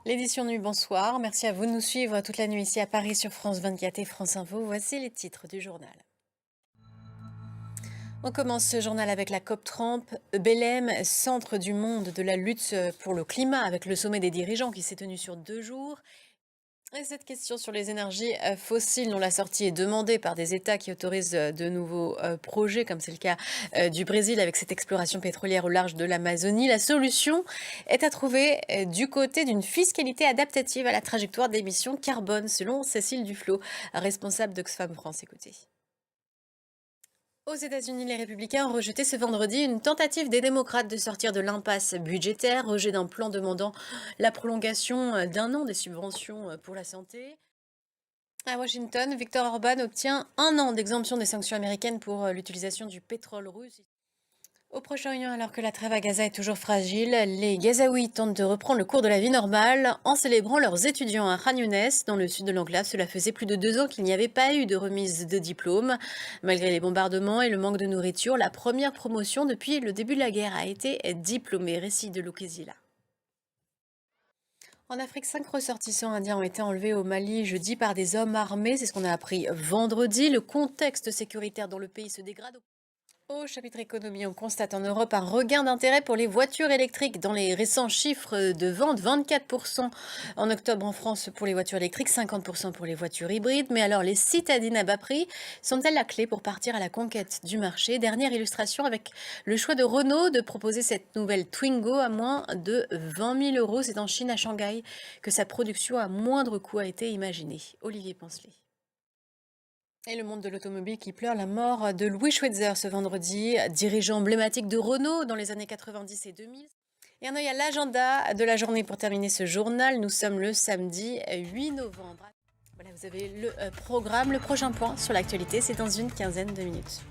L'édition Nuit, bonsoir. Merci à vous de nous suivre toute la nuit ici à Paris sur France 24 et France Info. Voici les titres du journal. On commence ce journal avec la COP 30. Belém, centre du monde de la lutte pour le climat, avec le sommet des dirigeants qui s'est tenu sur 2 jours. Et cette question sur les énergies fossiles, dont la sortie est demandée par des États qui autorisent de nouveaux projets, comme c'est le cas du Brésil avec cette exploration pétrolière au large de l'Amazonie. La solution est à trouver du côté d'une fiscalité adaptative à la trajectoire d'émissions carbone, selon Cécile Duflot, responsable d'Oxfam France. Écoutez. Aux États-Unis, les républicains ont rejeté ce vendredi une tentative des démocrates de sortir de l'impasse budgétaire, rejet d'un plan demandant la prolongation d'1 an des subventions pour la santé. À Washington, Viktor Orban obtient 1 an d'exemption des sanctions américaines pour l'utilisation du pétrole russe. Au Proche-Orient, alors que la trêve à Gaza est toujours fragile, les Gazaouis tentent de reprendre le cours de la vie normale en célébrant leurs étudiants à Khan Younes, dans le sud de l'enclave. Cela faisait plus de 2 ans qu'il n'y avait pas eu de remise de diplôme. Malgré les bombardements et le manque de nourriture, la première promotion depuis le début de la guerre a été diplômée. Récit de Loukezila. En Afrique, 5 ressortissants indiens ont été enlevés au Mali jeudi par des hommes armés. C'est ce qu'on a appris vendredi. Le contexte sécuritaire dans le pays se dégrade. Au chapitre économie, on constate en Europe un regain d'intérêt pour les voitures électriques. Dans les récents chiffres de vente, 24% en octobre en France pour les voitures électriques, 50% pour les voitures hybrides. Mais alors, les citadines à bas prix sont-elles la clé pour partir à la conquête du marché? Dernière illustration avec le choix de Renault de proposer cette nouvelle Twingo à moins de 20 000 euros. C'est en Chine, à Shanghai, que sa production à moindre coût a été imaginée. Olivier Poncelet. Et le monde de l'automobile qui pleure la mort de Louis Schweitzer ce vendredi, dirigeant emblématique de Renault dans les années 90 et 2000. Et un œil à l'agenda de la journée pour terminer ce journal. Nous sommes le samedi 8 novembre. Voilà, vous avez le programme. Le prochain point sur l'actualité, c'est dans une quinzaine de minutes.